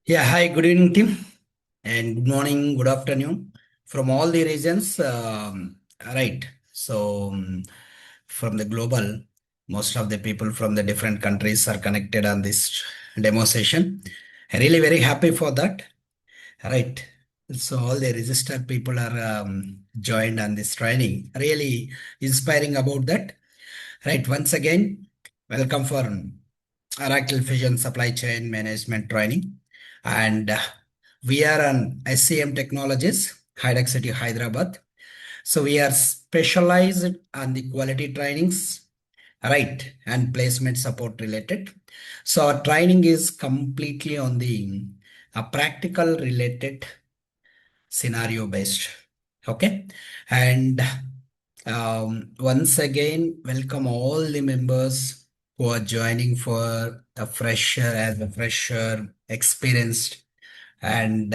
Yeah, hi, good evening, team, and good morning, good afternoon from all the regions. Right. So, from the global, most of the people from the different countries are connected on this demo session. Really very happy for that. Right. So, all the registered people are joined on this training. Really inspiring about that. Right. Once again, welcome for Oracle Fusion Supply Chain Management Training. And we are on SCM Technologies, Hyderabad City, Hyderabad. So we are specialized on the quality trainings, right, and placement support related. So our training is completely on the practical related scenario based. Okay. And once again, welcome all the members who are joining for a fresher as a fresher, experienced, and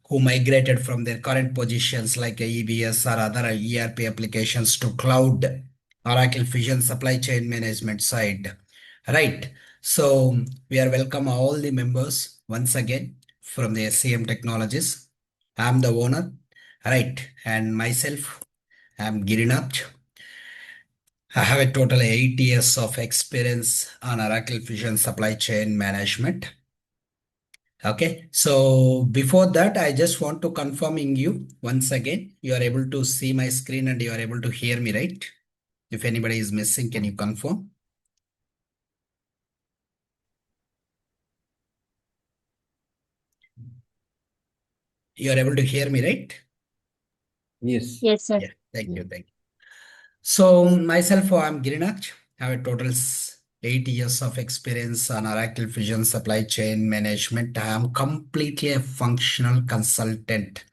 who migrated from their current positions like EBS or other ERP applications to cloud Oracle Fusion supply chain management side. Right. So we are welcome all the members once again from the SCM Technologies. I'm the owner, right? And myself, I'm Girinath. I have a total 8 years of experience on Oracle Fusion supply chain management. Okay, so before that, I just want to confirming you once again. You are able to see my screen and you are able to hear me, right? If anybody is missing, can you confirm? You are able to hear me, right? Yes. Yes, sir. Yeah, thank Yeah. you, thank you. So myself, I'm Girinach. I have a total 8 years of experience on Oracle Fusion supply chain management. I am completely a functional consultant.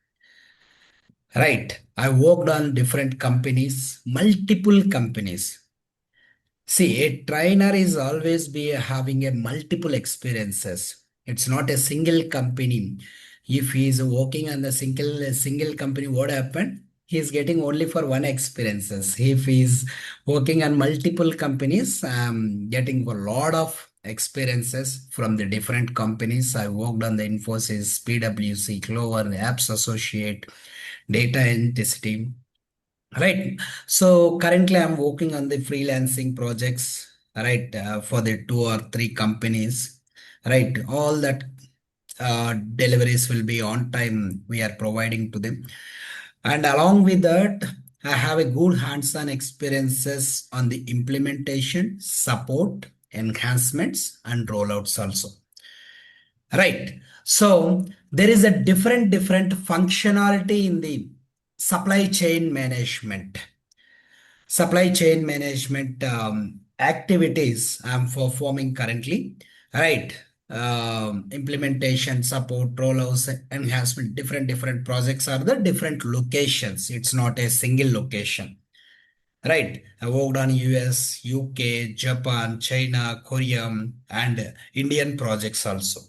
Right. I worked on different companies, multiple companies. See, a trainer is always be having a multiple experiences. It's not a single company. If he is working on the single company, what happened? He is getting only for one experiences. If he is working on multiple companies, getting a lot of experiences from the different companies. I worked on the Infosys, PwC, Clover, Apps Associate, Data Entity. Right. So currently I'm working on the freelancing projects, right, for the two or three companies, right. All that deliveries will be on time. We are providing to them. And along with that, I have a good hands-on experiences on the implementation, support, enhancements, and rollouts also. Right. So there is a different functionality in the supply chain management activities I'm performing currently, right? Implementation, support, rollouts, enhancement, different projects are the different locations. It's not a single location, right? I worked on US, UK, Japan, China, Korea, and Indian projects also.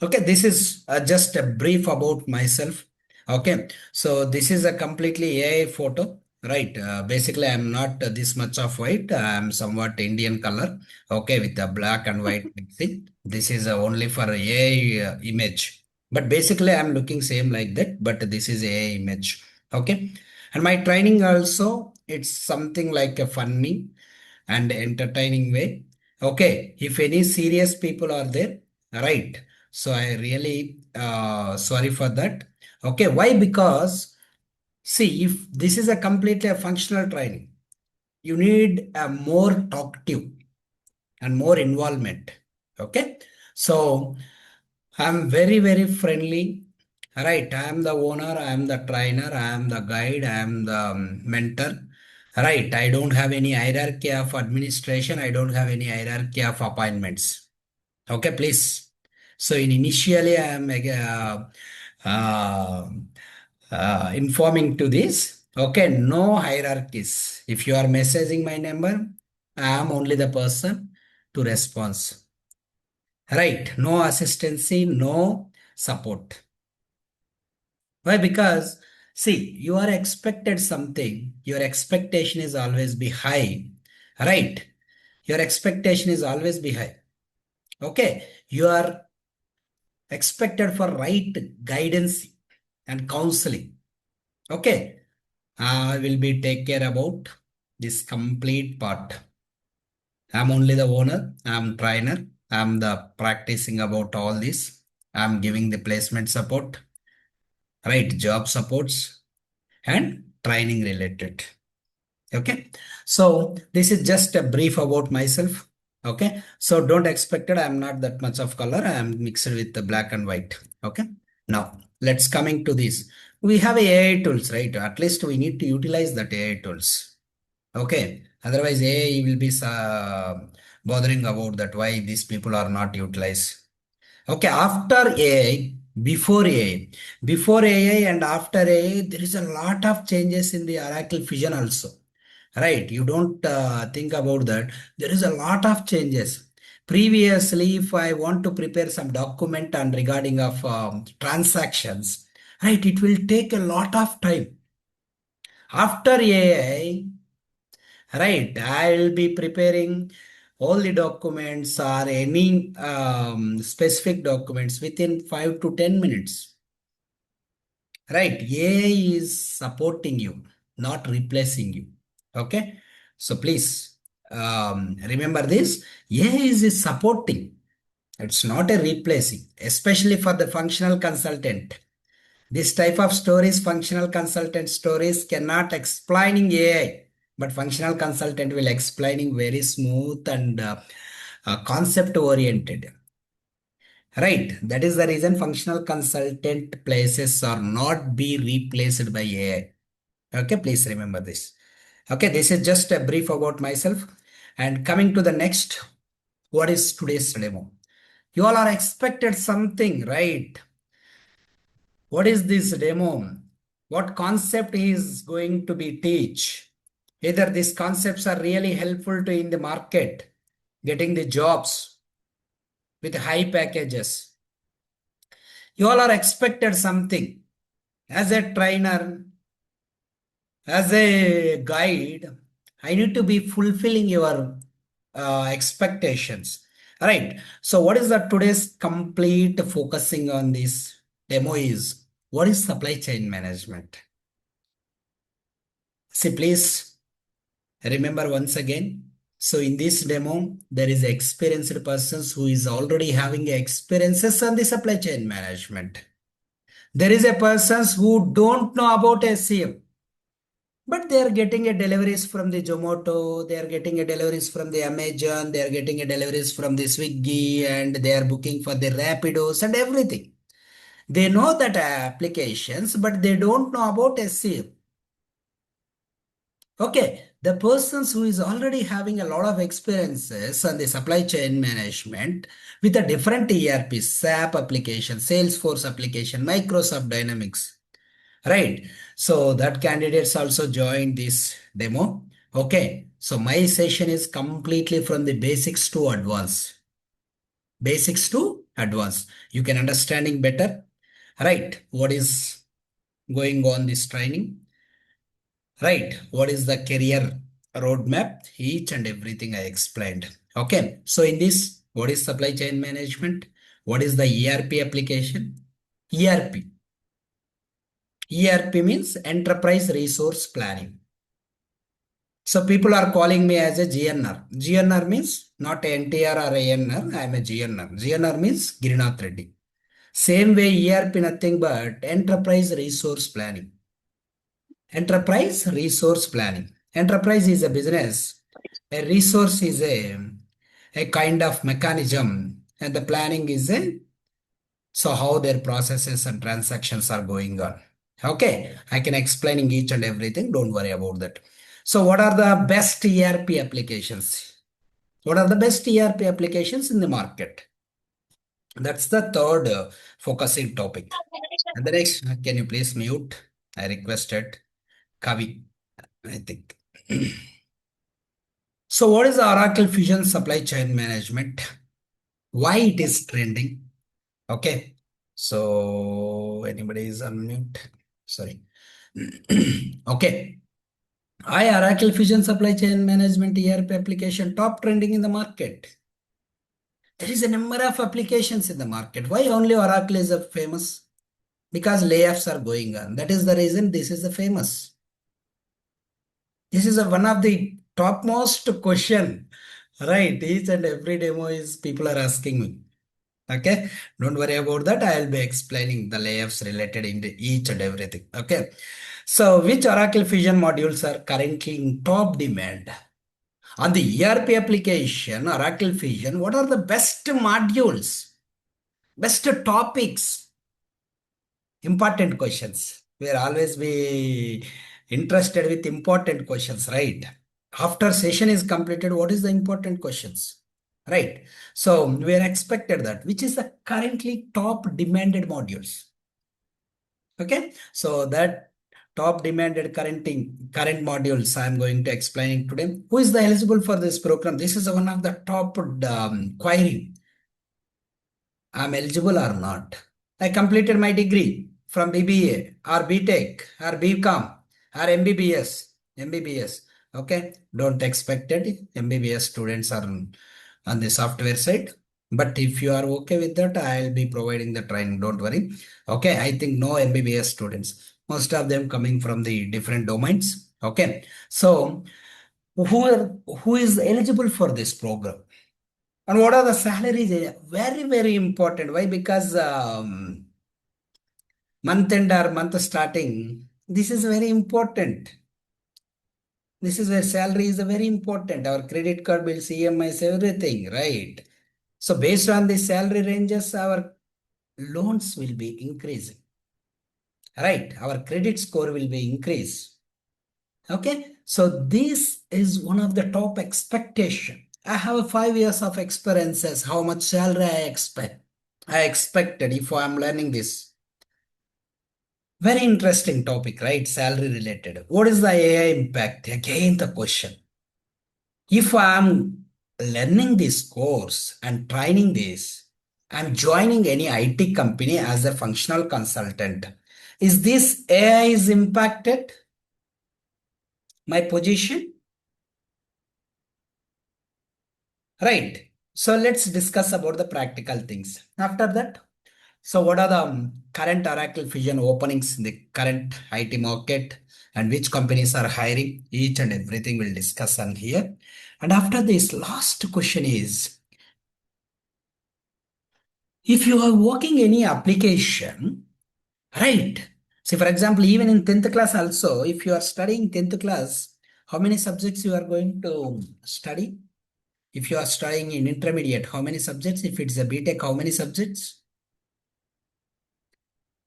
Okay, this is just a brief about myself. Okay, so this is a completely AI photo, right? Basically, I'm not this much of white. I'm somewhat Indian color. Okay, with the black and white mixing. This is only for AI image. But basically, I'm looking same like that. But this is AI image. Okay, and my training also it's something like a funny and entertaining way. Okay, if any serious people are there, right? So I really sorry for that. Okay, why? Because see, if this is a completely a functional training, you need a more talkative and more involvement. Okay, so I'm very friendly. Right, I am the owner, I am the trainer, I am the guide, I am the mentor. Right, I don't have any hierarchy of administration, I don't have any hierarchy of appointments. Okay, please. So in initially, I am uh, informing to this. Okay, no hierarchies. If you are messaging my number, I am only the person to response. Right, no assistancy, no support. Why? Because see, you are expected something. Your expectation is always be high. Right, your expectation is always be high. Okay, you are expected for right guidance and counseling. Okay. I will be take care about this complete part. I'm only the owner. I'm trainer. I'm the practicing about all this. I'm giving the placement support, right? Job supports and training related. Okay. So this is just a brief about myself. Okay. So don't expect it. I'm not that much of color. I'm mixed with the black and white. Okay. Now let's coming to this. We have AI tools, right? At least we need to utilize that AI tools. Okay. Otherwise, AI will be bothering about that why these people are not utilized. Okay. After AI, before AI, before AI and after AI, there is a lot of changes in the Oracle Fusion also. Right. You don't think about that. There is a lot of changes. Previously, if I want to prepare some document on regarding of transactions, right, it will take a lot of time. After AI, right, I will be preparing all the documents or any specific documents within 5 to 10 minutes. Right, AI is supporting you, not replacing you. Okay, so please remember this. AI is supporting, it's not a replacing, especially for the functional consultant. This type of stories, functional consultant stories, cannot explaining AI, but functional consultant will explaining very smooth and concept oriented. Right. That is the reason functional consultant places are not be replaced by AI. Okay, please remember this. Okay, this is just a brief about myself. And coming to the next, what is today's demo? You all are expected something, right? What is this demo? What concept is going to be teach? Either these concepts are really helpful to in the market, getting the jobs with high packages. You all are expected something. As a trainer, as a guide, I need to be fulfilling your expectations. All right. So what is the today's complete focusing on this demo is what is supply chain management? See, please remember once again. So in this demo, there is experienced persons who is already having experiences on the supply chain management. There is a persons who don't know about SCM, but they are getting a deliveries from the Zomato, they are getting a deliveries from the Amazon, they are getting a deliveries from the Swiggy, and they are booking for the Rapidos and everything. They know that applications, but they don't know about SCM. Okay, the persons who is already having a lot of experiences on the supply chain management with a different ERP, SAP application, Salesforce application, Microsoft Dynamics, right? So that candidates also join this demo. Okay, so my session is completely from the basics to advanced. Basics to advanced. You can understanding better, right? What is going on this training? Right. What is the career roadmap? Each and everything I explained. Okay. So in this, what is supply chain management? What is the ERP application? ERP. ERP means enterprise resource planning. So people are calling me as a GNR. GNR means not NTR or ANR. I am a GNR. GNR means Girinath Reddy. Same way ERP nothing but enterprise resource planning. Enterprise resource planning. Enterprise is a business. A resource is a kind of mechanism. And the planning is a so how their processes and transactions are going on. Okay, I can explaining each and everything. Don't worry about that. So what are the best ERP applications? What are the best ERP applications in the market? That's the third focusing topic. And the next, can you please mute? I requested Kavi, I think. So what is the Oracle Fusion supply chain management? Why it is trending? Okay. So anybody is on mute? Sorry. Okay. I Oracle Fusion supply chain management ERP application top trending in the market. There is a number of applications in the market. Why only Oracle is a famous? Because layoffs are going on. That is the reason this is the famous. This is one of the topmost question, right? Each and every demo is people are asking me. Okay, don't worry about that. I'll be explaining the layoffs related in each and everything. Okay, so which Oracle Fusion modules are currently in top demand? On the ERP application, Oracle Fusion, what are the best modules, best topics, important questions? We'll always be interested with important questions, right? After session is completed, what is the important questions? Right. So we are expected that which is the currently top demanded modules. Okay. So that top demanded current modules I'm going to explain today. Who is the eligible for this program? This is one of the top query. I'm eligible or not. I completed my degree from BBA or BTech or BCom or MBBS. MBBS. Okay. Don't expect it. MBBS students are on the software side. But if you are okay with that, I'll be providing the training. Don't worry. Okay. I think no MBBS students. Most of them coming from the different domains. Okay. So who is eligible for this program? And what are the salaries? Very, very important. Why? Because month end or month starting, this is very important. This is where salary is very important. Our credit card bills, EMIs, everything, right? So based on the salary ranges, our loans will be increasing, right? Our credit score will be increased. Okay, so this is one of the top expectation. I have 5 years of experiences. How much salary I expect? I expected if I'm learning this. Very interesting topic, right? Salary related. What is the AI impact? Again, the question. If I'm learning this course and training this, I'm joining any IT company as a functional consultant. Is this AI is impacted my position? Right. So let's discuss about the practical things. After that, so what are the current Oracle Fusion openings in the current IT market and which companies are hiring? Each and everything we'll discuss on here. And after this, last question is, if you are working any application, right? See, for example, even in 10th class also, if you are studying 10th class, how many subjects you are going to study? If you are studying in intermediate, how many subjects? If it's a BTech, how many subjects?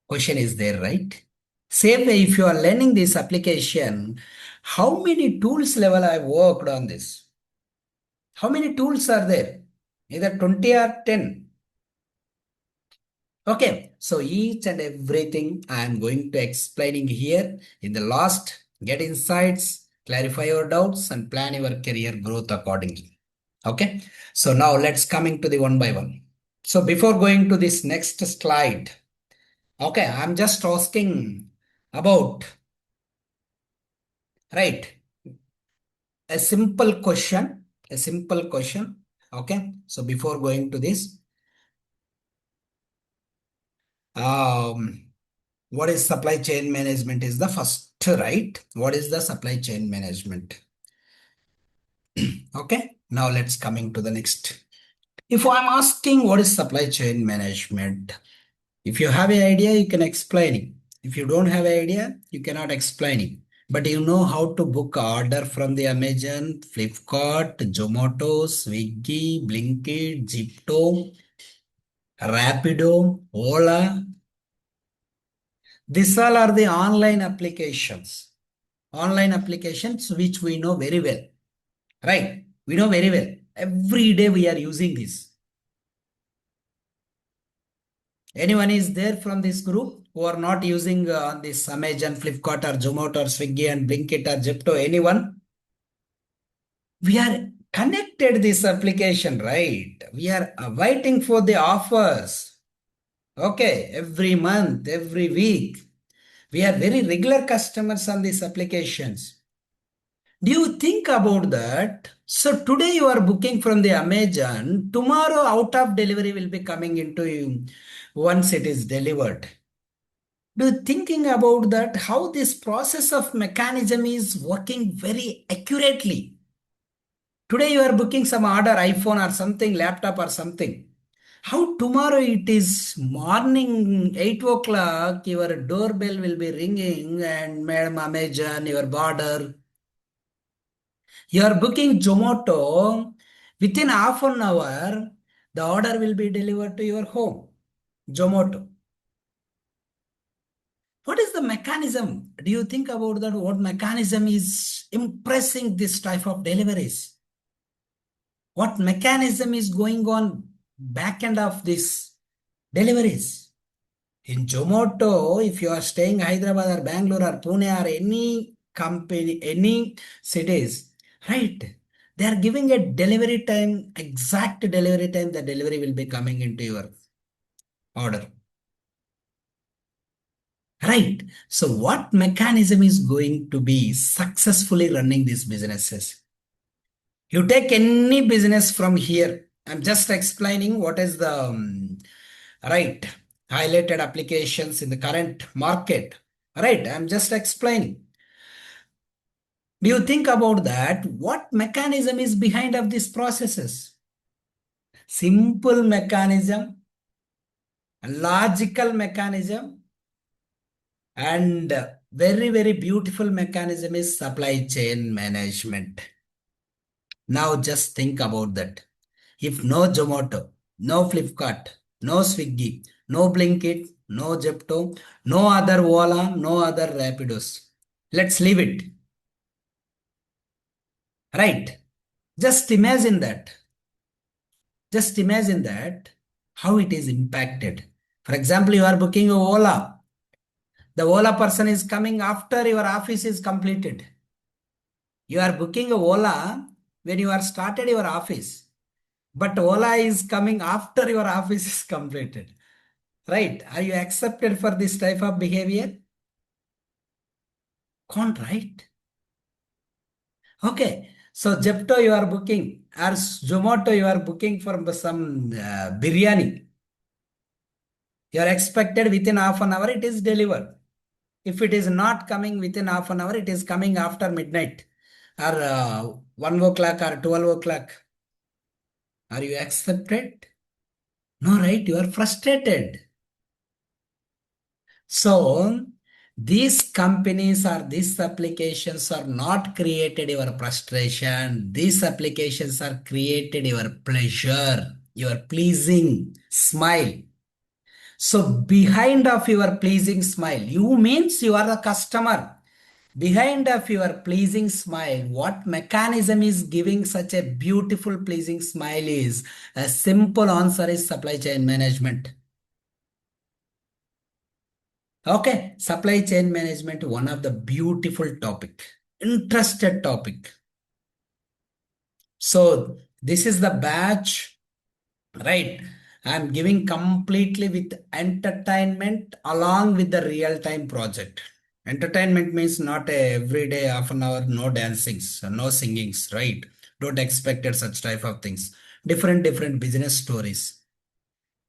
Question is there, right? Same way, if you are learning this application, how many tools level I worked on this? How many tools are there? Either 20 or 10. Okay, so each and everything I am going to explaining here in the last, get insights, clarify your doubts and plan your career growth accordingly. Okay, so now let's coming to the one by one. So before going to this next slide, okay, I'm just asking about, right, a simple question. Okay, so before going to this, um, what is supply chain management is the first, right? What is the supply chain management? Okay, now let's coming to the next. If I'm asking what is supply chain management, if you have an idea, you can explain it. If you don't have an idea, you cannot explain it. But you know how to book order from the Amazon, Flipkart, Zomato, Swiggy, Blinkit, Zipto, Rapido, Ola. These all are the online applications. Online applications which we know very well. Right? We know very well. Every day we are using this. Anyone is there from this group who are not using this Amazon, Flipkart or Zomato or Swiggy and Blinkit or Zepto? Anyone? We are connected this application, right? We are waiting for the offers. Okay, every month, every week. We are very regular customers on these applications. Do you think about that? So today you are booking from the Amazon, tomorrow out of delivery will be coming into you once it is delivered. Do you thinking about that? How this process of mechanism is working very accurately. Today you are booking some order, iPhone or something, laptop or something. How tomorrow it is morning 8 o'clock, your doorbell will be ringing and Madam Amazon, your border. You are booking Zomato, within half an hour, the order will be delivered to your home. Zomato. What is the mechanism? Do you think about that? What mechanism is impressing this type of deliveries? What mechanism is going on back end of this deliveries? In Zomato, if you are staying Hyderabad or Bangalore or Pune or any company, any cities, right? They are giving a delivery time, exact delivery time, the delivery will be coming into your order. Right. So what mechanism is going to be successfully running these businesses? You take any business from here. I'm just explaining what is the right highlighted applications in the current market. Right. I'm just explaining. Do you think about that? What mechanism is behind of these processes? Simple mechanism, logical mechanism, and very, very beautiful mechanism is supply chain management. Now just think about that. If no Zomato, no Flipkart, no Swiggy, no Blinkit, no Zepto, no other Ola, no other Rapidos. Let's leave it. Right. Just imagine that. Just imagine that how it is impacted. For example, you are booking a Ola. The Ola person is coming after your office is completed. You are booking a Ola when you are started your office. But Ola is coming after your office is completed. Right? Are you accepted for this type of behavior? Can't, right? Okay. So Zepto you are booking or Zomato you are booking for some biryani. You are expected within half an hour it is delivered. If it is not coming within half an hour, it is coming after midnight or 1 o'clock or 12 o'clock. Are you accepted? No, right? You are frustrated. So, these companies or these applications are not created your frustration. These applications are created your pleasure, your pleasing smile. So, behind of your pleasing smile, you means you are the customer. Behind of your pleasing smile, what mechanism is giving such a beautiful pleasing smile is a simple answer is supply chain management. Okay, supply chain management, one of the beautiful topic, interested topic. So this is the batch, right? I'm giving completely with entertainment along with the real-time project. Entertainment means not a everyday half an hour, no dancings, no singings, right? Don't expect it such type of things. Different business stories,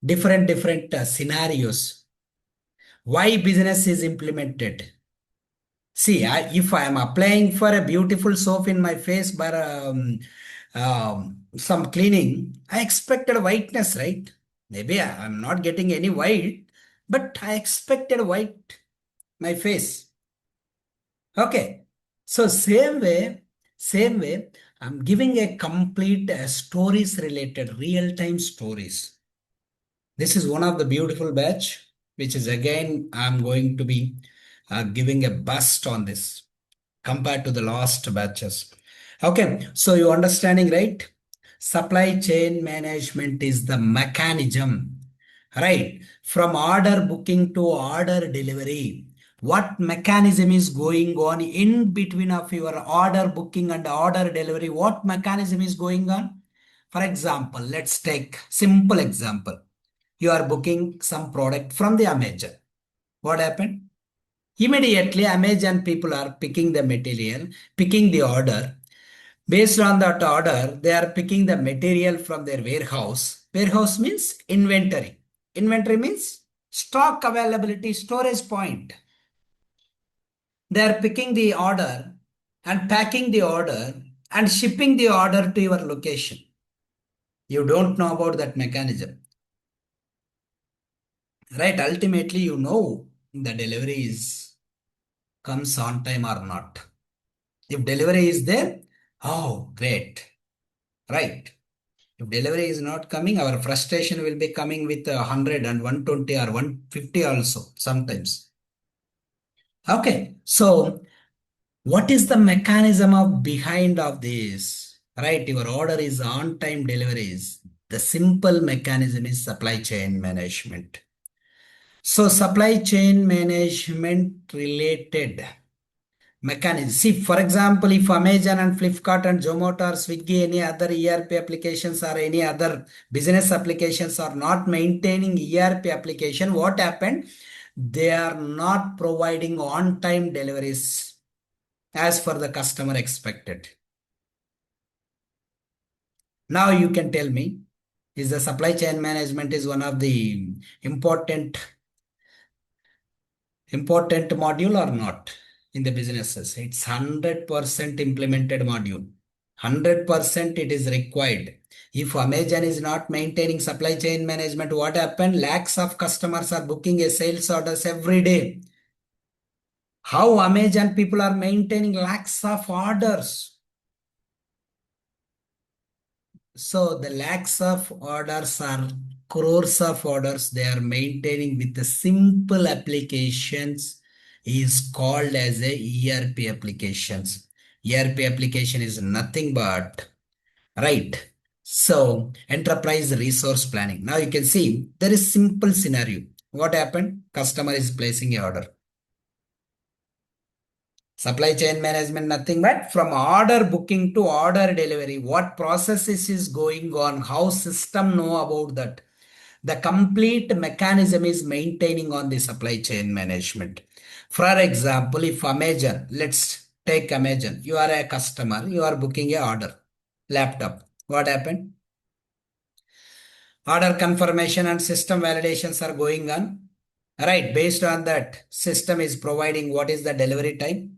different scenarios. Why business is implemented? See, if I am applying for a beautiful soap in my face by some cleaning, I expected whiteness, right? Maybe I'm not getting any white, but I expected white my face. Okay. So same way, I'm giving a complete stories related, real-time stories. This is one of the beautiful batch, which is again, I'm going to be giving a bust on this compared to the last batches. Okay, so you understanding, right? Supply chain management is the mechanism, right? From order booking to order delivery. What mechanism is going on in between of your order booking and order delivery? What mechanism is going on? For example, let's take simple example. You are booking some product from the Amazon. What happened? Immediately, Amazon people are picking the material, picking the order. Based on that order, they are picking the material from their warehouse. Warehouse means inventory. Inventory means stock availability, storage point. They are picking the order and packing the order and shipping the order to your location. You don't know about that mechanism, right? Ultimately, you know the delivery is comes on time or not. If delivery is there, oh, great, right? If delivery is not coming, our frustration will be coming with 100 and 120 or 150 also sometimes. Okay, so what is the mechanism of behind of this? Right, your order is on time deliveries. The simple mechanism is supply chain management. So supply chain management related mechanism. See, for example, if Amazon and Flipkart and Zomato or Swiggy, any other ERP applications or any other business applications are not maintaining ERP application, what happened? They are not providing on-time deliveries as per the customer expected. Now you can tell me, is the supply chain management is one of the important module or not in the businesses? It's 100% implemented module. 100% it is required. If Amazon is not maintaining supply chain management, what happened? Lakhs of customers are booking a sales orders every day. How Amazon people are maintaining lakhs of orders? So the lakhs of orders are crores of orders they are maintaining with the simple applications is called as a ERP applications. ERP application is nothing but, right? So enterprise resource planning. Now you can see there is simple scenario. What happened? Customer is placing a order. Supply chain management, nothing but from order booking to order delivery. What processes is going on? How system know about that? The complete mechanism is maintaining on the supply chain management. For example, if Amazon, let's take Amazon. You are a customer, you are booking a order, laptop. What happened? Order confirmation and system validations are going on. Right, based on that, system is providing what is the delivery time.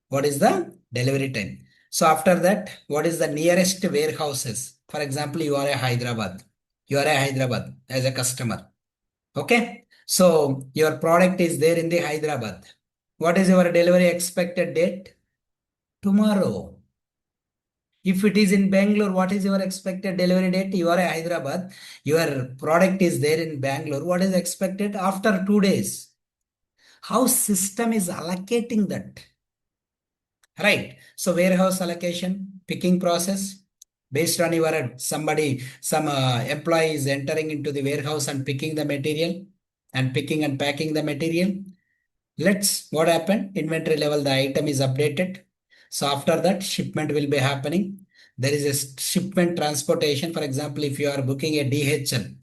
What is the delivery time? So after that, what is the nearest warehouses? For example, you are a Hyderabad. You are a Hyderabad as a customer. Okay. So your product is there in the Hyderabad. What is your delivery expected date? Tomorrow. If it is in Bangalore, what is your expected delivery date? You are a Hyderabad. Your product is there in Bangalore. What is expected after 2 days? How system is allocating that? Right. So warehouse allocation, picking process based on your some employee is entering into the warehouse and picking the material and picking and packing the material. Let's what happened? Inventory level, the item is updated. So after that, shipment will be happening. There is a shipment transportation. For example, if you are booking a DHL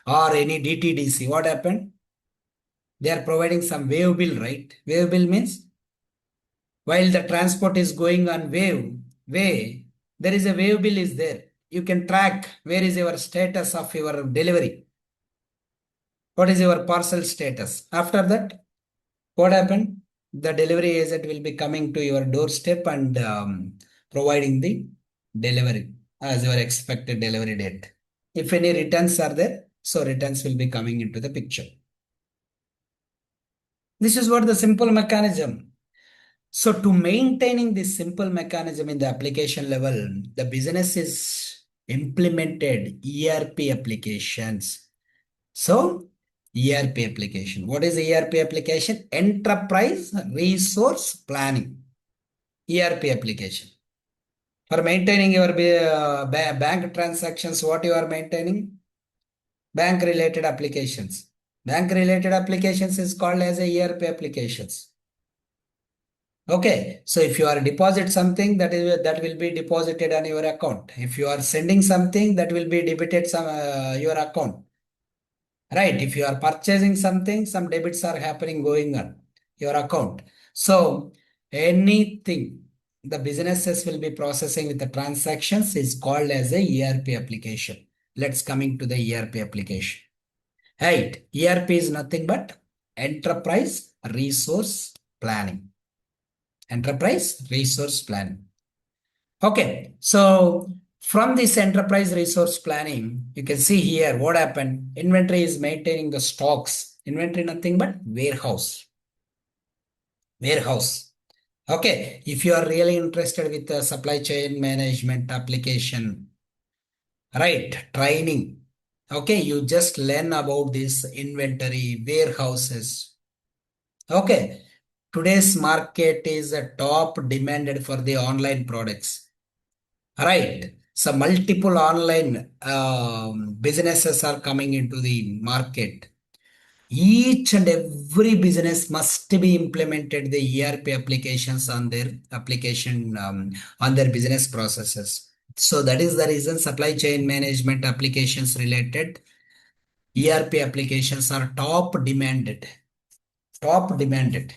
or any DTDC, what happened? They are providing some wave bill, right? Wave bill means while the transport is going on way, there is a wave bill is there. You can track where is your status of your delivery. What is your parcel status? After that, what happened? The delivery agent will be coming to your doorstep and providing the delivery as your expected delivery date. If any returns are there, so returns will be coming into the picture. This is what the simple mechanism. So to maintaining this simple mechanism in the application level, the business is implemented ERP applications. So ERP application. What is ERP application? Enterprise Resource Planning. ERP application. For maintaining your bank transactions, what you are maintaining? Bank related applications. Bank related applications is called as a ERP applications. Okay, so if you are deposit something that will be deposited on your account. If you are sending something that will be debited some your account. Right, if you are purchasing something, some debits are happening going on. your account. So anything the businesses will be processing with the transactions is called as a ERP application. Let's coming to the ERP application. Right. ERP is nothing but enterprise resource planning. Enterprise resource planning. Okay. So from this enterprise resource planning, you can see here what happened. Inventory is maintaining the stocks. Inventory nothing but warehouse. Warehouse. Okay, if you are really interested with the supply chain management application, right, training, okay, you just learn about this inventory, warehouses. Okay, today's market is a top demanded for the online products, right? So multiple online businesses are coming into the market. Each and every business must be implemented the ERP applications on their application on their business processes. So that is the reason supply chain management applications related ERP applications are top demanded. Top demanded.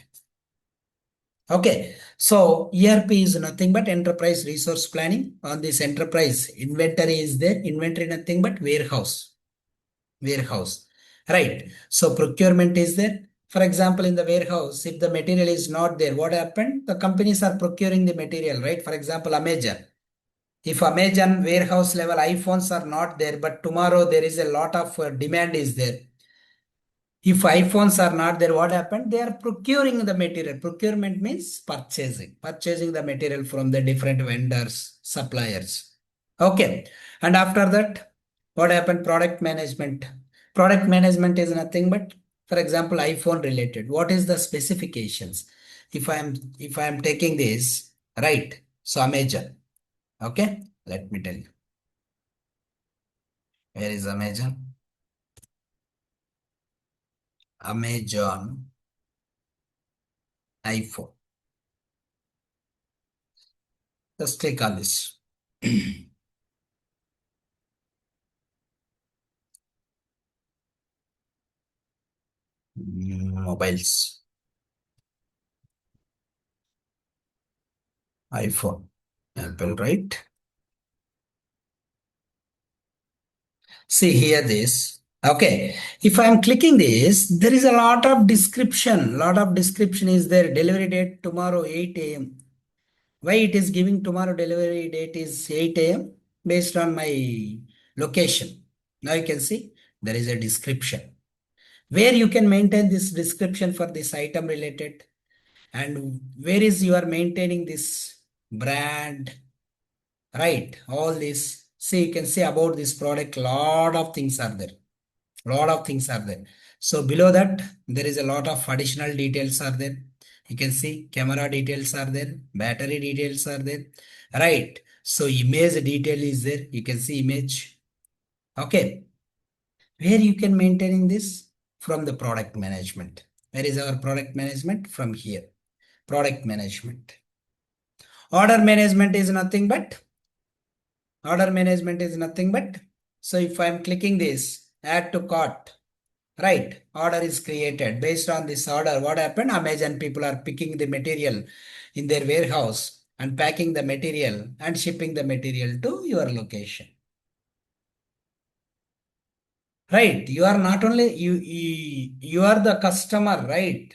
Okay, so ERP is nothing but enterprise resource planning. On this enterprise, inventory is there. Inventory nothing but warehouse, right? So procurement is there. For example, in the warehouse, if the material is not there, what happened? The companies are procuring the material, right? For example, Amazon. If Amazon warehouse level iPhones are not there, but tomorrow there is a lot of demand is there. If iPhones are not there, what happened? They are procuring the material. Procurement means purchasing the material from the different vendors, suppliers. Okay. And after that, what happened? Product management. Product management is nothing but, for example, iPhone related. What is the specifications? If I am taking this, right? So Amazon. Okay. Let me tell you. Where is Amazon? Amazon iPhone. Just click on this. Mobiles. iPhone. Apple, right? See here this. Okay. If I am clicking this, there is a lot of description. Lot of description is there. Delivery date tomorrow 8 a.m. Why it is giving tomorrow delivery date is 8 a.m. based on my location. Now you can see there is a description where you can maintain this description for this item related and where is you are maintaining this brand, right? All this. See, you can see about this product, lot of things are there. Lot of things are there. So below that, there is a lot of additional details are there. You can see camera details are there, battery details are there, right? So image detail is there. You can see image. Okay. Where you can maintaining this from the product management. Where is our product management? From here. Product management. Order management is nothing but Order management is nothing but, so if I'm clicking this, add to cart, right? Order is created. Based on this order, what happened? Amazon people are picking the material in their warehouse and packing the material and shipping the material to your location. Right? You are not only you are the customer, right?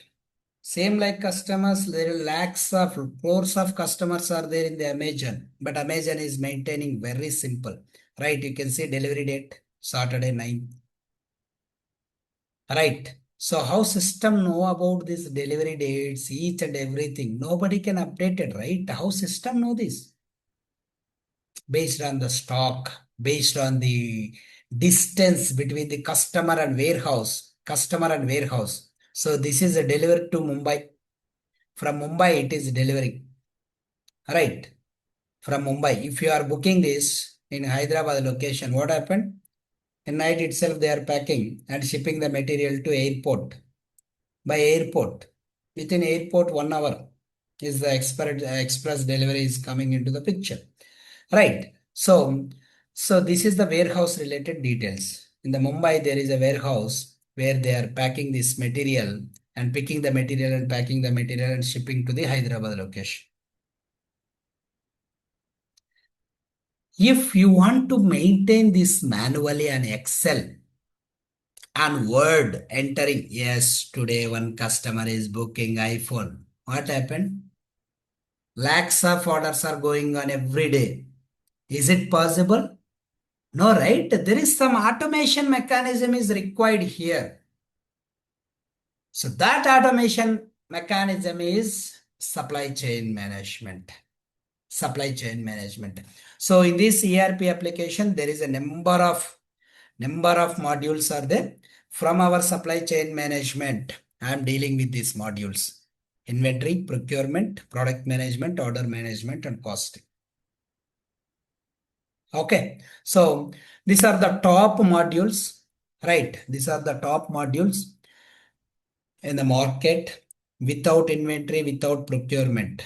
Same like customers, there are lakhs of crores of customers are there in the Amazon, but Amazon is maintaining very simple, right? You can see delivery date Saturday 9, right? So how system know about this delivery dates, each and everything? Nobody can update it, right? How system know this? Based on the stock, based on the distance between the customer and warehouse. So this is a delivered to Mumbai. From Mumbai, it is delivering. Right. From Mumbai. If you are booking this in Hyderabad location, what happened? In night itself, they are packing and shipping the material to airport. By airport. Within airport, 1 hour is the express delivery is coming into the picture. Right. So this is the warehouse related details. In the Mumbai, there is a warehouse where they are packing this material and picking the material and packing the material and shipping to the Hyderabad location. If you want to maintain this manually on Excel and Word, entering, yes, today one customer is booking iPhone. What happened? Lakhs of orders are going on every day. Is it possible? No, right? There is some automation mechanism is required here. So that automation mechanism is supply chain management. Supply chain management. So in this ERP application, there is a number of modules are there. From our supply chain management, I am dealing with these modules: inventory, procurement, product management, order management, and costing. Okay, so these are the top modules, right? These are the top modules in the market. Without inventory, without procurement,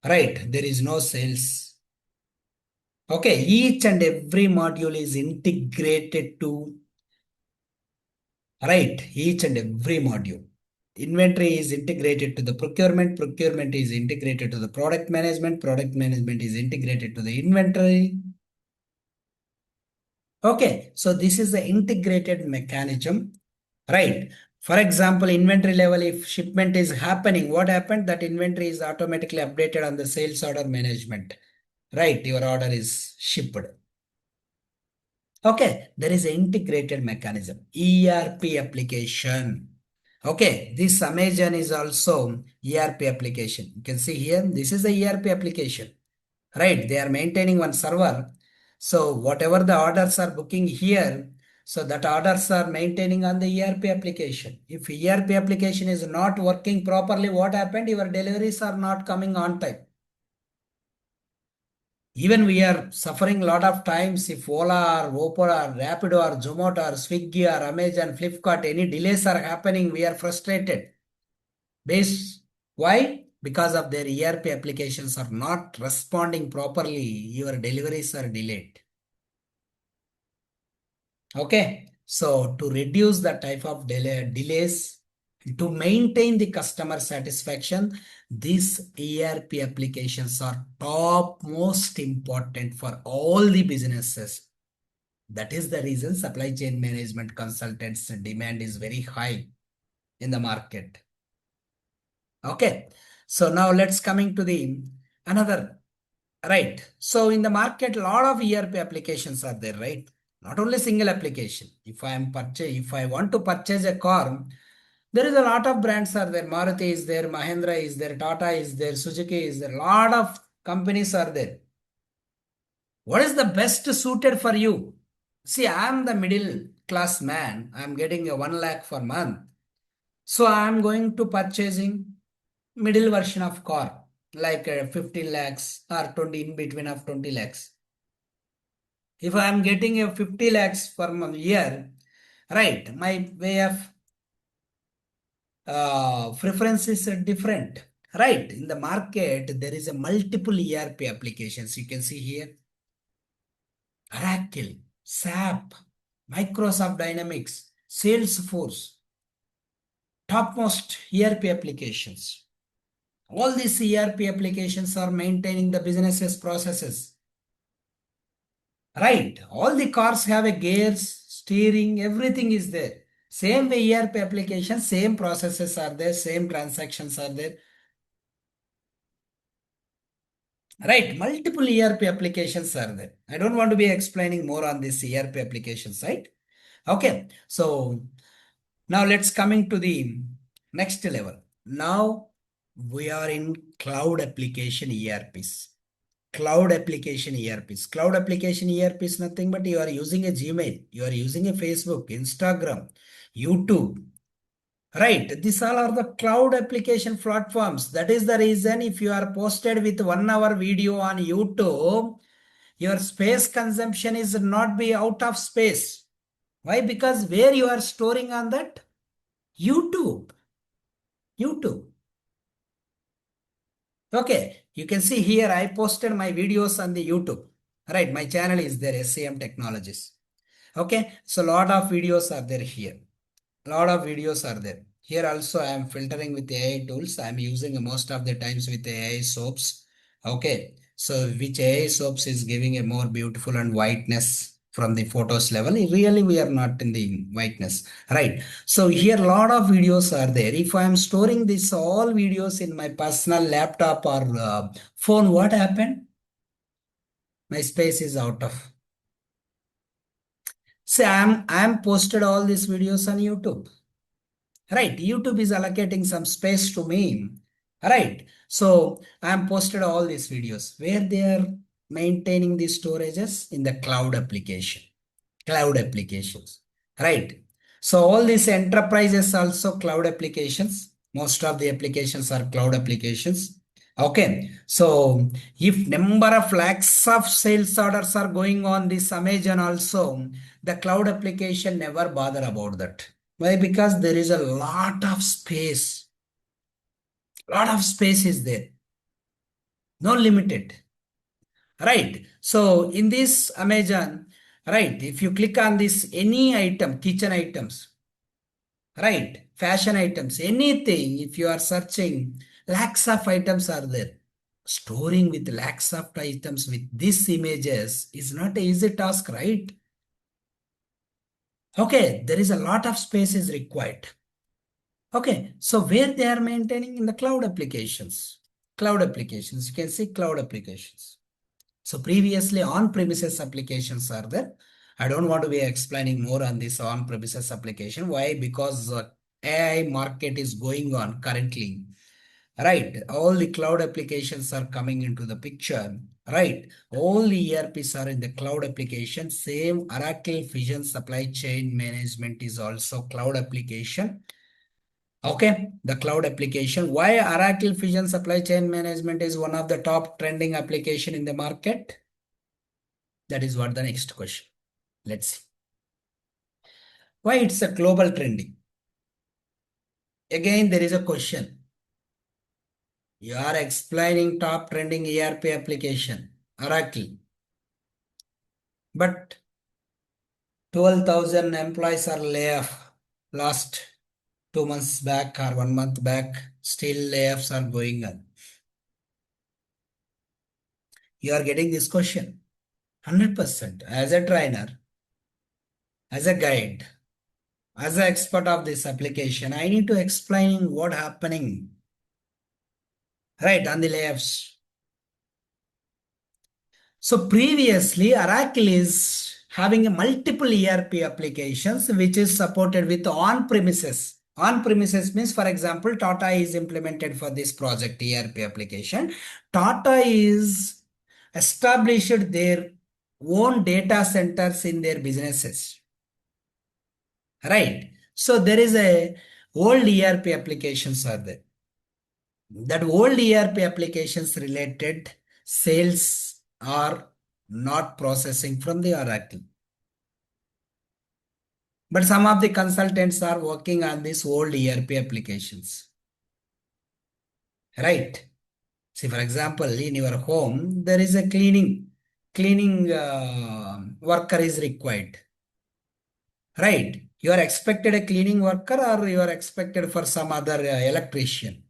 right? There is no sales. Okay, each and every module is integrated to, right? Each and every module. Inventory is integrated to the procurement, procurement is integrated to the product management is integrated to the inventory. Okay, so this is the integrated mechanism, right? For example, inventory level, if shipment is happening, what happened? That inventory is automatically updated on the sales order management, right? Your order is shipped. Okay, there is an integrated mechanism, ERP application. Okay, this Amazon is also ERP application. You can see here, this is the ERP application, right? They are maintaining one server. So whatever the orders are booking here, so that orders are maintaining on the ERP application. If ERP application is not working properly, what happened? Your deliveries are not coming on time. Even we are suffering a lot of times if Ola or Oppo or Rapido or Zomato or Swiggy or Amazon, Flipkart, any delays are happening, we are frustrated. Based, why? Because of their ERP applications are not responding properly, your deliveries are delayed. Okay, so to reduce the type of delays, to maintain the customer satisfaction, these ERP applications are top most important for all the businesses. That is the reason supply chain management consultants demand is very high in the market. Okay, so now let's coming to the another, right? So in the market, a lot of ERP applications are there, right? Not only single application. If I want to purchase a car, there is a lot of brands are there. Maruti is there, Mahindra is there, Tata is there, Suzuki is there. A lot of companies are there. What is the best suited for you? See, I am the middle class man. I am getting a 1 lakh per month. So I am going to purchasing middle version of car, like 15 lakhs or 20, in between of 20 lakhs. If I am getting a 50 lakhs per month year, right, my way of preference is different. Right, in the market, there is a multiple ERP applications. You can see here, Oracle, SAP, Microsoft Dynamics, Salesforce, topmost ERP applications. All these ERP applications are maintaining the business's processes. Right. All the cars have a gears, steering, everything is there. Same way ERP application, same processes are there, same transactions are there. Right. Multiple ERP applications are there. I don't want to be explaining more on this ERP applications, right? Okay. So now let's coming to the next level. Now we are in cloud application ERPs. Cloud application ERPs. Cloud application ERP is nothing but you are using a Gmail, you are using a Facebook, Instagram, YouTube. Right. These all are the cloud application platforms. That is the reason if you are posted with 1 hour video on YouTube, your space consumption is not be out of space. Why? Because where you are storing on that? YouTube. YouTube. Okay, you can see here I posted my videos on the YouTube. Right, my channel is there, SCM Technologies. Okay, so lot of videos are there here. Lot of videos are there. Here also I am filtering with AI tools. I am using most of the times with AI soaps. Okay. So which AI soaps is giving a more beautiful and whiteness from the photos level. Really, we are not in the whiteness. Right. So here a lot of videos are there. If I am storing this all videos in my personal laptop or phone, what happened? My space is out of. See, I'm posted all these videos on YouTube. Right, YouTube is allocating some space to me. Right, so I'm posted all these videos where they are maintaining the storages in the cloud application, cloud applications. Right, so all these enterprises also cloud applications. Most of the applications are cloud applications. Okay, so if number of lakhs of sales orders are going on this Amazon also, the cloud application never bother about that. Why? Because there is a lot of space. Lot of space is there. No limited. Right. So in this Amazon, right, if you click on this any item, kitchen items, right, fashion items, anything, if you are searching, lakhs of items are there. Storing with lakhs of items with these images is not an easy task, right? Okay, there is a lot of space is required. Okay, so where they are maintaining in the cloud applications. Cloud applications, you can see cloud applications. So previously on-premises applications are there. I don't want to be explaining more on this on-premises application. Why? Because AI market is going on currently. Right, all the cloud applications are coming into the picture. Right, all the ERPs are in the cloud application. Same Oracle Fusion Supply Chain Management is also cloud application. Okay, the cloud application. Why Oracle Fusion Supply Chain Management is one of the top trending application in the market? That is what the next question. Let's see. Why it's a global trending? Again, there is a question. You are explaining top trending ERP application, Oracle. But 12,000 employees are laid off last 2 months back or 1 month back. Still layoffs are going on. You are getting this question. 100%. As a trainer, as a guide, as an expert of this application, I need to explain what happening right on the layoffs. So previously, Oracle is having a multiple ERP applications which is supported with on-premises. On-premises means, for example, Tata is implemented for this project ERP application. Tata is established their own data centers in their businesses. Right. So there is a old ERP applications are there. That old ERP applications related sales are not processing from the Oracle. But some of the consultants are working on these old ERP applications. Right. See, for example, in your home, there is a cleaning worker is required. Right. You are expected a cleaning worker or you are expected for some other electrician.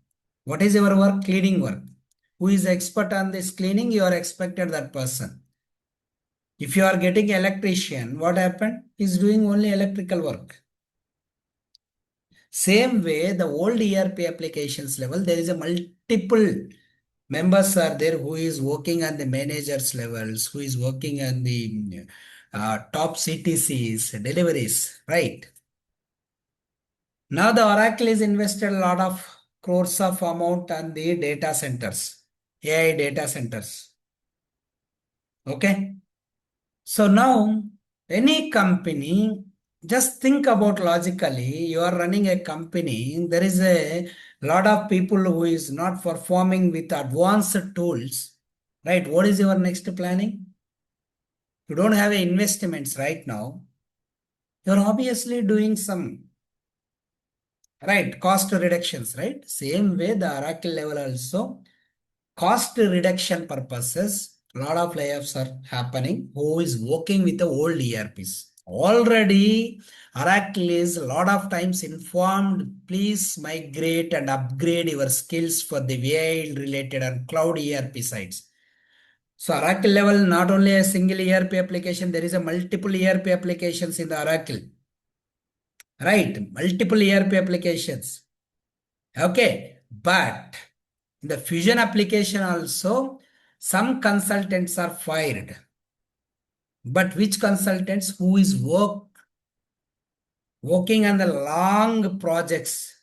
What is your work? Cleaning work. Who is expert on this cleaning? You are expected that person. If you are getting electrician, what happened? He's doing only electrical work. Same way, the old ERP applications level, there is a multiple members are there who is working on the managers levels, who is working on the top CTCs, deliveries, right? Now the Oracle is invested a lot of crores of amount on the data centers, AI data centers. Okay. So now any company, just think about logically, you are running a company, there is a lot of people who is not performing with advanced tools, right? What is your next planning? You don't have investments right now. You're obviously doing some, right, cost reductions, right? Same way the Oracle level also, cost reduction purposes, a lot of layoffs are happening. Who is working with the old ERPs? Already, Oracle is a lot of times informed, please migrate and upgrade your skills for the AI related and cloud ERP sites. So Oracle level, not only a single ERP application, there is a multiple ERP applications in the Oracle. Right, multiple ERP applications. Okay, but in the Fusion application also, some consultants are fired. But which consultants who is working on the long projects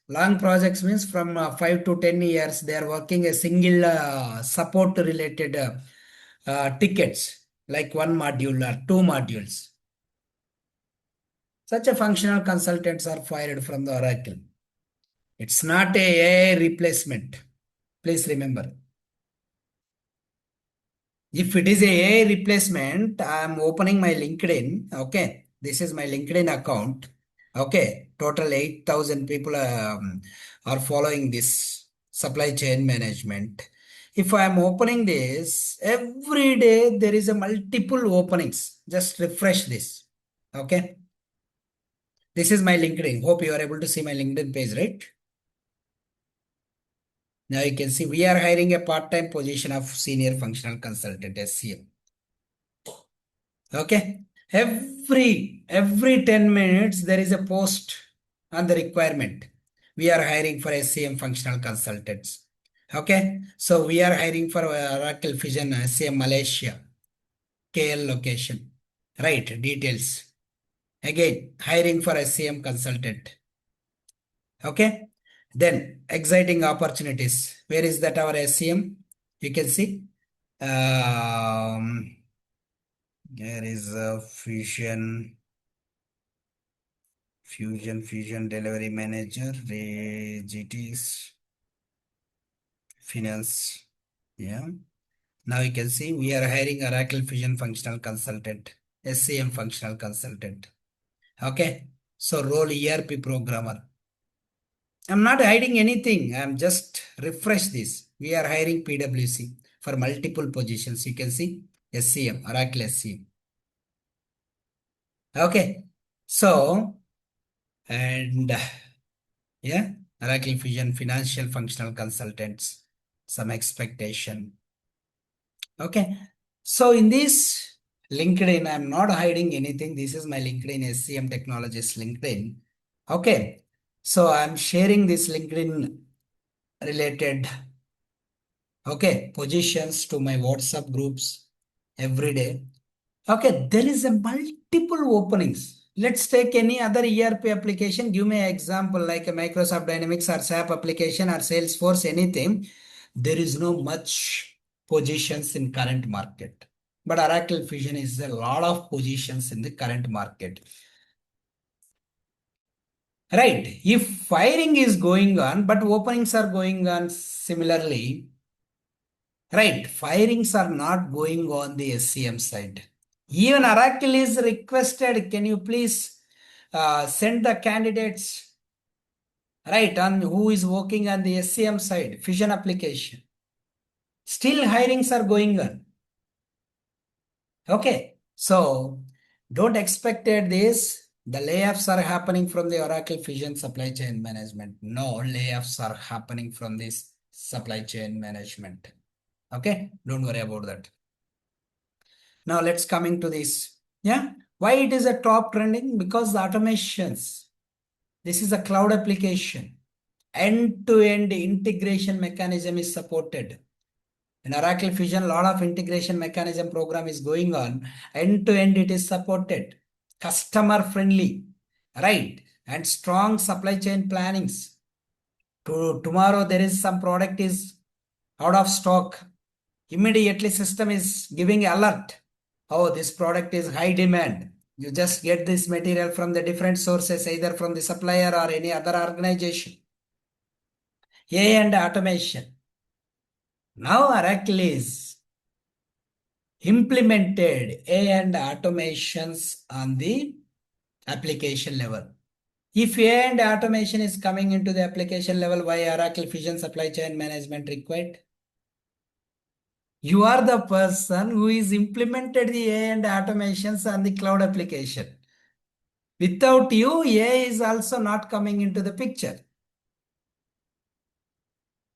means from 5 to 10 years they are working a single support related tickets like one module or two modules. Such a functional consultants are fired from the Oracle. It's not a AI replacement, please remember. If it is a AI replacement, I'm opening my LinkedIn. Okay, this is my LinkedIn account. Okay, total 8,000 people are following this supply chain management. If I'm opening this, every day there is a multiple openings. Just refresh this. Okay, this is my LinkedIn. Hope you are able to see my LinkedIn page, right? Now you can see we are hiring a part-time position of senior functional consultant SCM. Okay. Every 10 minutes there is a post on the requirement. We are hiring for SCM functional consultants. Okay. So we are hiring for Oracle Fusion SCM Malaysia, KL location. Right. Details. Again, hiring for SCM consultant. Okay. Then exciting opportunities. Where is that our SCM? You can see. There is a Fusion Delivery Manager, GTs, Finance. Yeah. Now you can see we are hiring Oracle Fusion Functional Consultant, SCM Functional Consultant. Okay. So role ERP Programmer. I'm not hiding anything. I'm just refresh this. We are hiring PwC for multiple positions. You can see SCM, Oracle SCM. Okay. So, and yeah, Oracle Fusion Financial Functional Consultants, some expectation. Okay. So in this LinkedIn, I'm not hiding anything. This is my LinkedIn, SCM Technologies LinkedIn. Okay. So I'm sharing this LinkedIn related, okay, positions to my WhatsApp groups every day. Okay, there is a multiple openings. Let's take any other ERP application. Give me an example like a Microsoft Dynamics or SAP application or Salesforce, anything. There is no much positions in current market. But Oracle Fusion is a lot of positions in the current market. Right. If firing is going on, but openings are going on similarly, right, firings are not going on the SCM side. Even Oracle is requested, can you please send the candidates, right, on who is working on the SCM side, Fusion application. Still hirings are going on. Okay, so don't expect this. The layoffs are happening from the Oracle Fusion supply chain management. No layoffs are happening from this supply chain management. Okay, don't worry about that. Now let's coming to this. Yeah, why it is a top trending? Because the automations. This is a cloud application. End-to-end integration mechanism is supported. In Oracle Fusion, a lot of integration mechanism program is going on. End-to-end it is supported. Customer friendly, right? And strong supply chain plannings. Tomorrow there is some product is out of stock. Immediately system is giving alert. Oh, this product is high demand. You just get this material from the different sources, either from the supplier or any other organization. AI and automation. Now Oracle is implemented AI and automations on the application level. If AI and automation is coming into the application level, why Oracle Fusion Supply Chain Management required? You are the person who is implemented the AI and automations on the cloud application. Without you, AI is also not coming into the picture.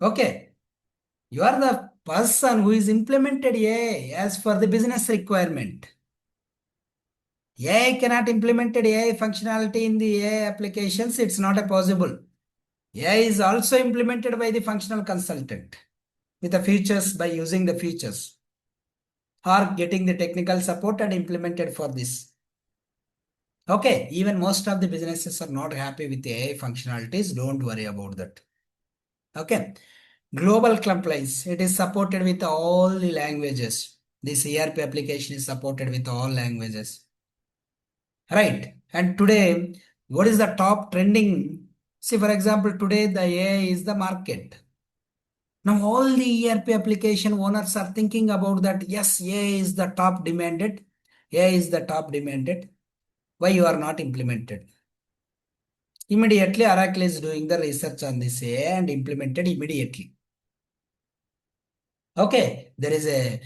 Okay. You are the person who is implemented AI as for the business requirement. AI cannot implement AI functionality in the AI applications. It's not a possible. AI is also implemented by the functional consultant with the features by using the features or getting the technical support and implemented for this. Okay, even most of the businesses are not happy with the AI functionalities. Don't worry about that. Okay, global compliance. It is supported with all the languages. This ERP application is supported with all languages. Right. And today, what is the top trending? See, for example, today the AI is the market. Now, all the ERP application owners are thinking about that. Yes, AI is the top demanded. AI is the top demanded. Why you are not implemented? Immediately, Oracle is doing the research on this AI and implemented immediately. Okay, there is a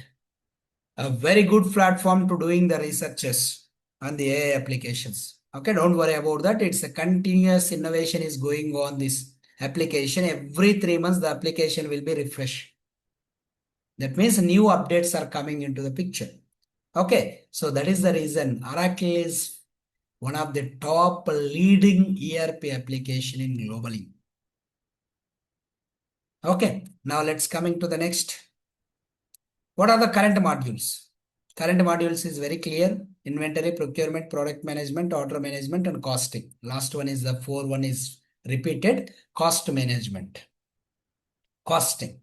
very good platform to doing the researches on the AI applications. Okay, don't worry about that. It's a continuous innovation is going on this application. Every 3 months, the application will be refreshed. That means new updates are coming into the picture. Okay, so that is the reason Oracle is one of the top leading ERP application in globally. Okay, now let's coming to the next. What are the current modules? Current modules is very clear. Inventory, procurement, product management, order management, and costing. Last one is the one is repeated. Cost management. Costing.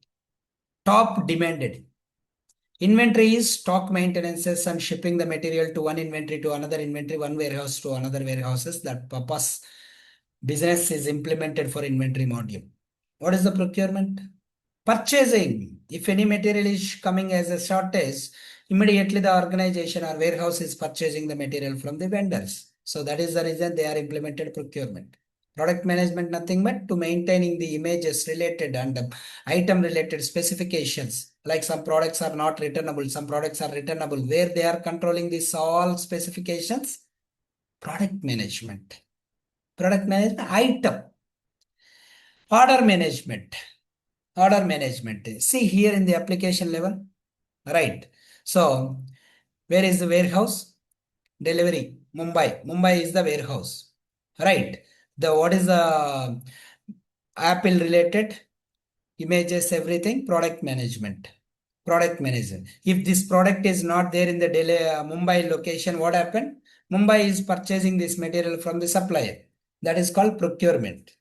Top demanded. Inventory is stock maintenances and shipping the material to one inventory to another inventory, one warehouse to another warehouses. That purpose business is implemented for inventory module. What is the procurement? Purchasing. If any material is coming as a shortage, immediately the organization or warehouse is purchasing the material from the vendors. So that is the reason they are implemented procurement. Product management, nothing but to maintaining the images related and item related specifications. Like some products are not returnable, some products are returnable. Where they are controlling this all specifications? Product management. Product management, item. Order management. Order management. See here in the application level. Right. So, where is the warehouse? Delivery. Mumbai. Mumbai is the warehouse. Right. The what is the Apple related images, everything, product management. Product management. If this product is not there in the Delhi, Mumbai location, what happened? Mumbai is purchasing this material from the supplier. That is called procurement.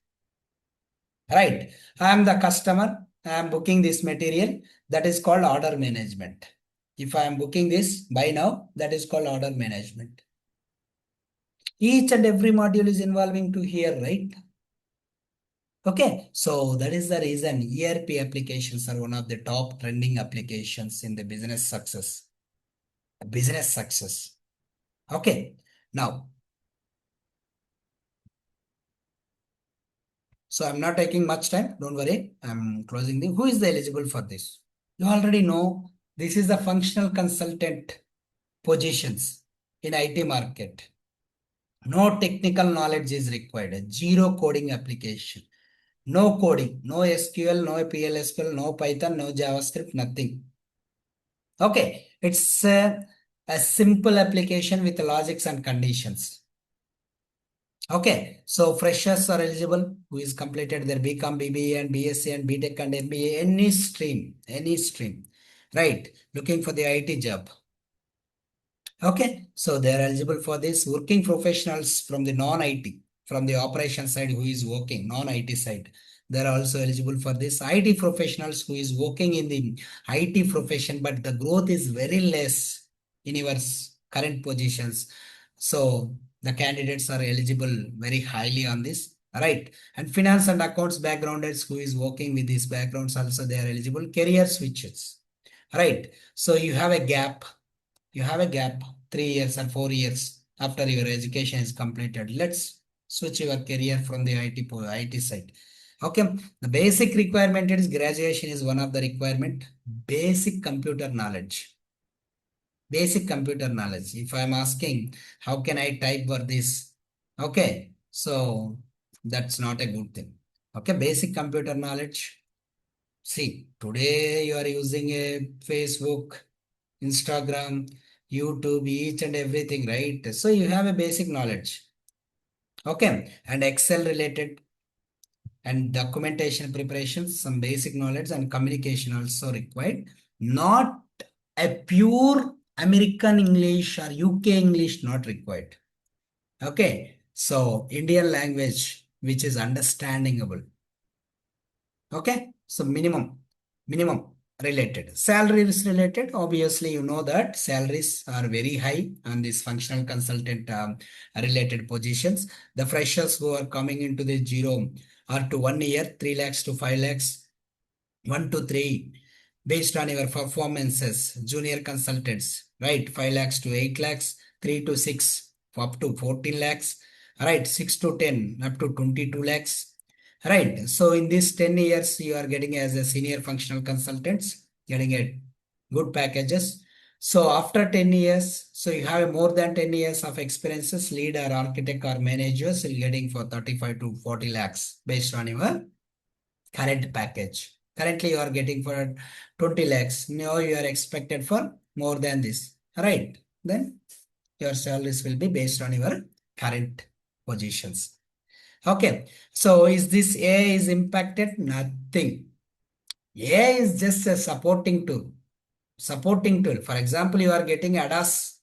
Right. I am the customer. I am booking this material. That is called order management. If I am booking this by now, that is called order management. Each and every module is involving to here, right? Okay. So that is the reason ERP applications are one of the top trending applications in the business success. Business success. Okay. Now, so I'm not taking much time. Don't worry. I'm closing the. Who is the eligible for this? You already know this is the functional consultant positions in IT market. No technical knowledge is required. Zero coding application. No coding. No SQL, no PLSQL, no Python, no JavaScript, nothing. Okay. It's a simple application with logics and conditions. Okay, so freshers are eligible who is completed their BCom, BBA, and BSc and BTech and MBA, any stream, right? Looking for the IT job. Okay, so they are eligible for this. Working professionals from the non-IT, from the operation side who is working, non-IT side. They are also eligible for this. IT professionals who is working in the IT profession, but the growth is very less in your current positions. So the candidates are eligible very highly on this. Right. And finance and accounts backgrounders who is working with these backgrounds also they are eligible. Career switches. Right. So you have a gap 3 years or 4 years after your education is completed. Let's switch your career from the IT side. Okay, the basic requirement is graduation is one of the requirement. Basic computer knowledge. Basic computer knowledge. If I'm asking, how can I type for this? Okay, so that's not a good thing. Okay, basic computer knowledge. See, today you are using a Facebook, Instagram, YouTube, each and everything, right? So you have a basic knowledge. Okay, and Excel related and documentation preparation, some basic knowledge and communication also required. Not a pure American English or UK English not required. Okay, so Indian language which is understandable. Okay, so minimum related. Salary is related. Obviously, you know that salaries are very high on these functional consultant related positions. The freshers who are coming into the zero or to 1 year, 3 lakhs to 5 lakhs, 1 to 3, based on your performances. Junior consultants, right? 5 lakhs to 8 lakhs, 3 to 6, up to 14 lakhs, right? 6 to 10, up to 22 lakhs. Right. So in these 10 years, you are getting as a senior functional consultants, getting a good packages. So after 10 years, so you have more than 10 years of experiences, lead or architect or managers, you're getting for 35 to 40 lakhs based on your current package. Currently, you are getting for 20 lakhs. Now you are expected for more than this. Right. Then your salaries will be based on your current positions. Okay. So is this AI is impacted? Nothing. AI is just a supporting tool. Supporting tool. For example, you are getting ADAS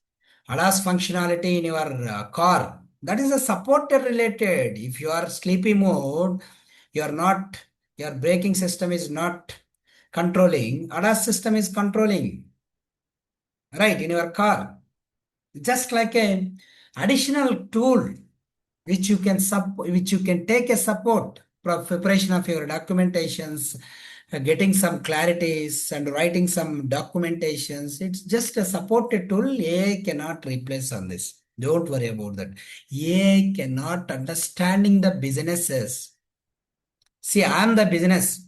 functionality in your car. That is a supporter related. If you are sleepy mode, you are not, your braking system is not controlling. ADAS system is controlling, right, in your car. Just like a additional tool which you can take a support for preparation of your documentations, getting some clarities and writing some documentations. It's just a supported tool. AI cannot replace on this. Don't worry about that. AI cannot understanding the businesses. See, I'm the business.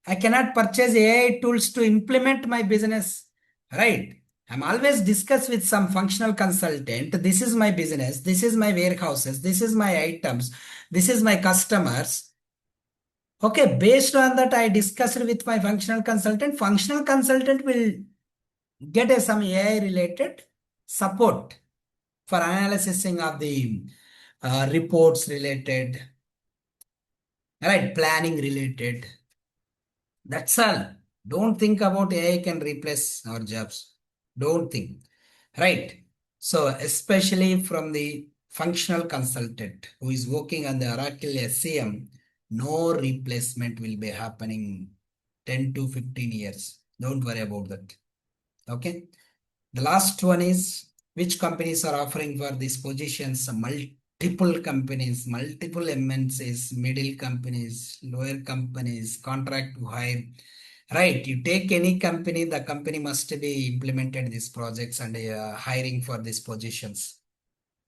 I cannot purchase AI tools to implement my business. Right. I'm always discuss with some functional consultant. This is my business. This is my warehouses. This is my items. This is my customers. Okay. Based on that, I discussed with my functional consultant. Functional consultant will get some AI related support for analyzing of the reports related, right? Planning related. That's all. Don't think about AI can replace our jobs. Don't think. Right. So, especially from the functional consultant who is working on the Oracle SCM, no replacement will be happening 10 to 15 years. Don't worry about that. Okay. The last one is which companies are offering for these positions? Multiple companies, multiple MNCs, middle companies, lower companies, contract to hire. Right, you take any company, the company must be implemented these projects and hiring for these positions.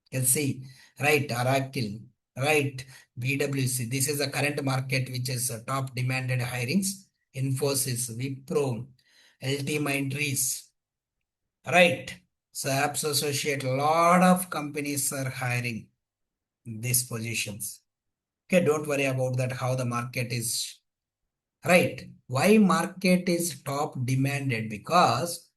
You can see, right, Oracle, right, BWC. This is the current market which is top demanded hirings. Infosys, Wipro, LT Mindtrees, right. So Apps Associate, a lot of companies are hiring these positions. Okay, don't worry about that, how the market is. Right. Why market is top demanded? Because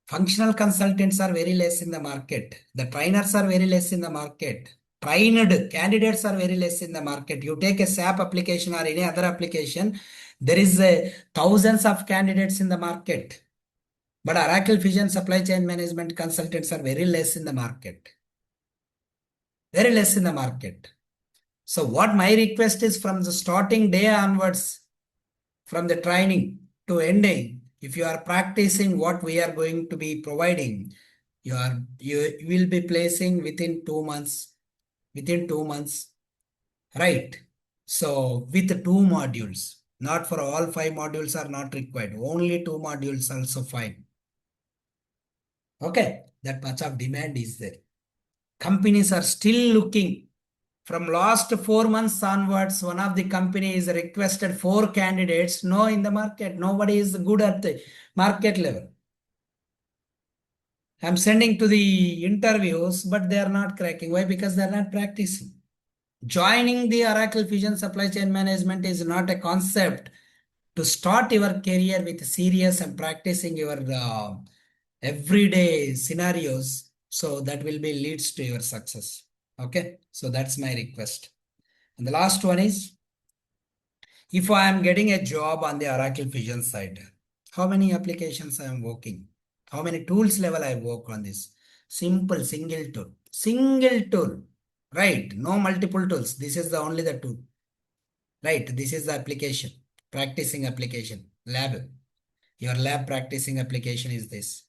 functional consultants are very less in the market. The trainers are very less in the market. Trained candidates are very less in the market. You take a SAP application or any other application, there is thousands of candidates in the market. But Oracle Fusion supply chain management consultants are very less in the market. Very less in the market. So what my request is from the starting day onwards, from the training to ending, if you are practicing what we are going to be providing, you will be placing within 2 months, right? So with 2 modules, not for all 5 modules are not required, only 2 modules also fine. Okay, that much of demand is there. Companies are still looking. From last 4 months onwards, one of the companies requested 4 candidates. No, in the market, nobody is good at the market level. I'm sending to the interviews, but they are not cracking. Why? Because they are not practicing. Joining the Oracle Fusion Supply Chain Management is not a concept to start your career with serious and practicing your everyday scenarios. So that will be leads to your success. Okay. So that's my request. And the last one is, if I am getting a job on the Oracle Fusion side, how many applications I am working? How many tools level I work on this? Simple single tool. Single tool. Right. No multiple tools. This is the only the tool. Right. This is the application. Practicing application. Lab. Your lab practicing application is this.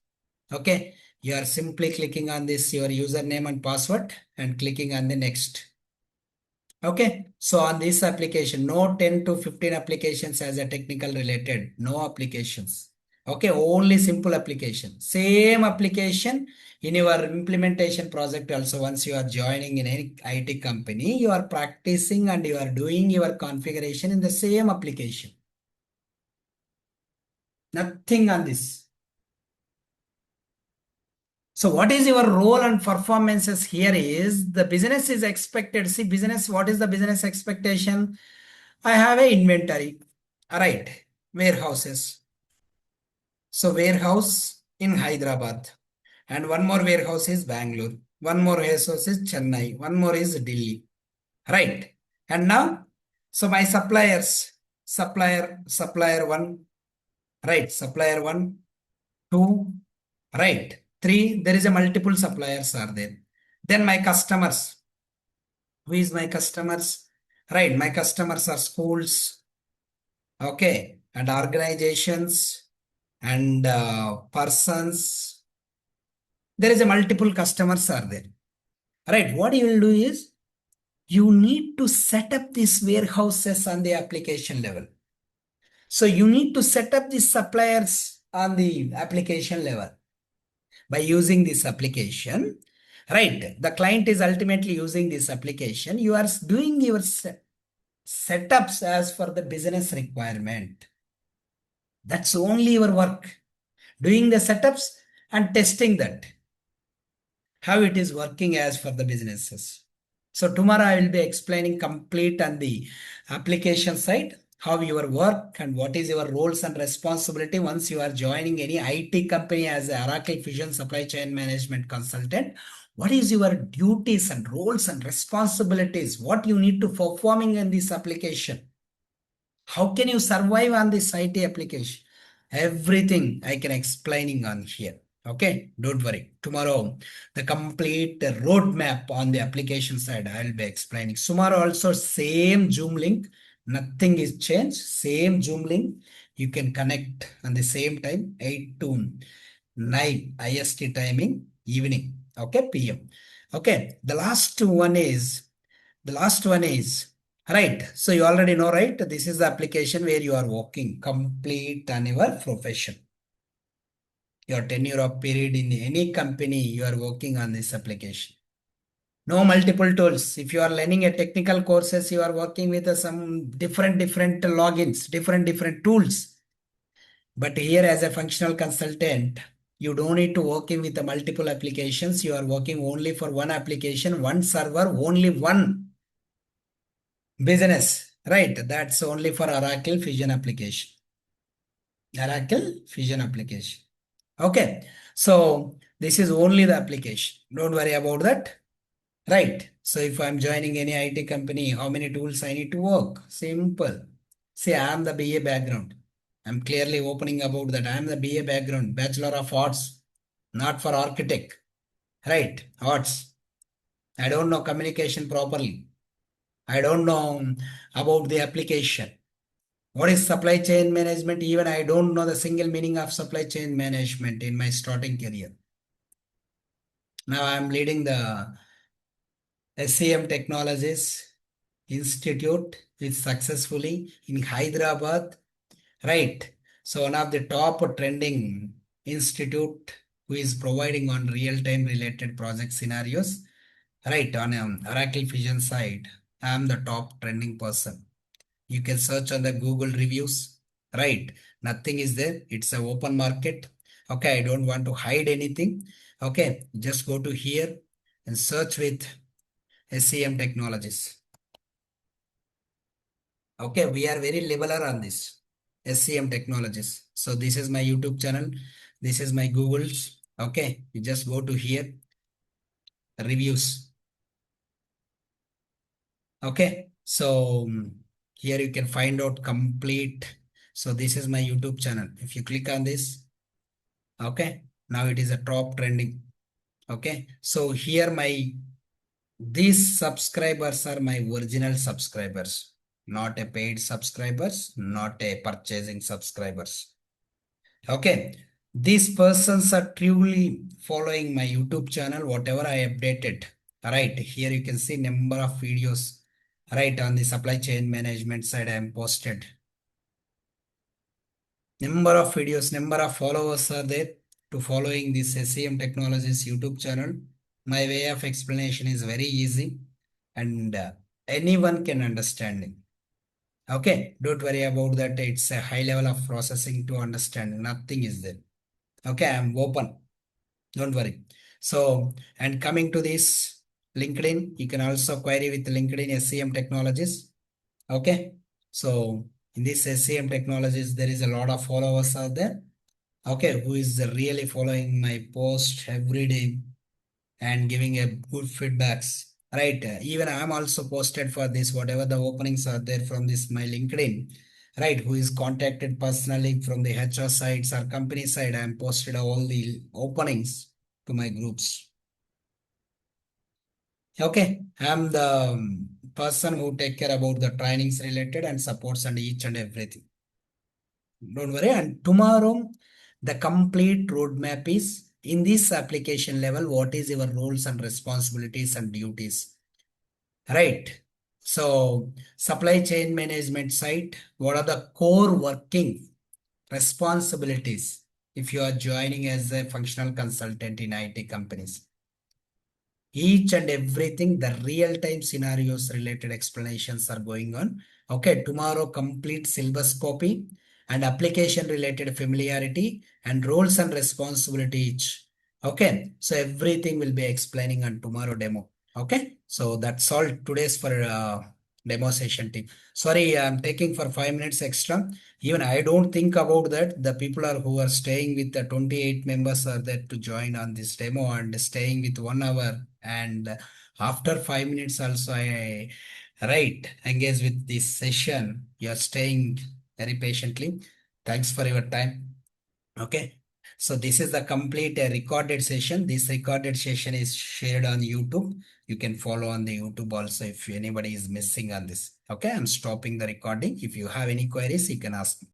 Okay. You are simply clicking on this, your username and password, and clicking on the next. Okay, so on this application, no 10 to 15 applications as a technical related, no applications. Okay, only simple application. Same application in your implementation project also. Once you are joining in any IT company, you are practicing and you are doing your configuration in the same application. Nothing on this. So what is your role and performances here is the business is expected. See business, what is the business expectation? I have a inventory. All right. Warehouses. So warehouse in Hyderabad. And one more warehouse is Bangalore. One more warehouse is Chennai. One more is Delhi. Right. And now, so my suppliers, supplier one, right. Supplier one, two, right. Three, there is a multiple suppliers are there. Then my customers. Who is my customers? Right. My customers are schools. Okay. And organizations and persons. There is a multiple customers are there. Right. What you will do is you need to set up these warehouses on the application level. So you need to set up the suppliers on the application level by using this application. Right. The client is ultimately using this application. You are doing your setups as for the business requirement. That's only your work. Doing the setups and testing that. How it is working as for the businesses. So tomorrow I will be explaining complete on the application side, how your work and what is your roles and responsibility once you are joining any IT company as a Oracle Fusion Supply Chain Management consultant. What is your duties and roles and responsibilities? What you need to performing in this application? How can you survive on this IT application? Everything I can explaining on here. Okay, don't worry. Tomorrow, the complete roadmap on the application side, I'll be explaining. Tomorrow also same Zoom link. Nothing is changed. Same Zoom link. You can connect on the same time, 8 to 9 IST timing, evening. Okay, PM. Okay, the last one is, right. So you already know, right? This is the application where you are working complete on your profession. Your tenure of period in any company, you are working on this application. No multiple tools. If you are learning a technical courses, you are working with some different logins, different tools. But here as a functional consultant, you don't need to working with the multiple applications. You are working only for one application, one server, only one business, right? That's only for Oracle Fusion application. Oracle Fusion application. Okay. So this is only the application. Don't worry about that. Right. So if I'm joining any IT company, how many tools I need to work? Simple. See, I am the BA background. I'm clearly opening about that. I am the BA background, Bachelor of Arts, not for architect. Right. Arts. I don't know communication properly. I don't know about the application. What is supply chain management? Even I don't know the single meaning of supply chain management in my starting career. Now I'm leading the SCM Technologies Institute with successfully in Hyderabad. Right. So one of the top trending institute who is providing on real-time related project scenarios. Right. On Oracle Fusion side, I'm the top trending person. You can search on the Google reviews, right? Nothing is there. It's an open market. Okay, I don't want to hide anything. Okay, just go to here and search with SCM Technologies. Okay, we are very liberal on this SCM Technologies. So this is my YouTube channel. This is my Google's. Okay, you just go to here, reviews. Okay, so here you can find out complete. So this is my YouTube channel. If you click on this, okay, now it is a top trending. Okay, so here these subscribers are my original subscribers, not a paid subscribers, not a purchasing subscribers. Okay, these persons are truly following my YouTube channel, whatever I updated. Right, here you can see number of videos. Right, on the supply chain management side, I am posted. Number of videos, number of followers are there to following this SCM Technologies YouTube channel. My way of explanation is very easy and anyone can understand it. Okay, don't worry about that. It's a high level of processing to understand. Nothing is there. Okay, I'm open. Don't worry. So, and coming to this LinkedIn, you can also query with LinkedIn SCM Technologies. Okay, so in this SCM Technologies, there is a lot of followers out there. Okay, who is really following my post every day and giving a good feedbacks. Right, even I'm also posted for this, whatever the openings are there from this my LinkedIn. Right, who is contacted personally from the HR sites or company side, I'm posted all the openings to my groups. Okay, I'm the person who take care about the trainings related and supports and each and everything. Don't worry. And tomorrow, the complete roadmap is in this application level. What is your roles and responsibilities and duties? Right. So, supply chain management side, what are the core working responsibilities if you are joining as a functional consultant in IT companies? Each and everything, the real-time scenarios related explanations are going on. Okay, tomorrow complete syllabus copy and application related familiarity and roles and responsibility each. Okay, so everything will be explaining on tomorrow demo. Okay, so that's all today's for demo session team. Sorry, I'm taking for 5 minutes extra. Even I don't think about that. The people are who are staying with the 28 members are there to join on this demo and staying with 1 hour. And after 5 minutes also, I right engage with this session. You are staying very patiently. Thanks for your time. Okay. So this is the complete recorded session. This recorded session is shared on YouTube. You can follow on the YouTube also if anybody is missing on this. Okay, I'm stopping the recording. If you have any queries, you can ask me.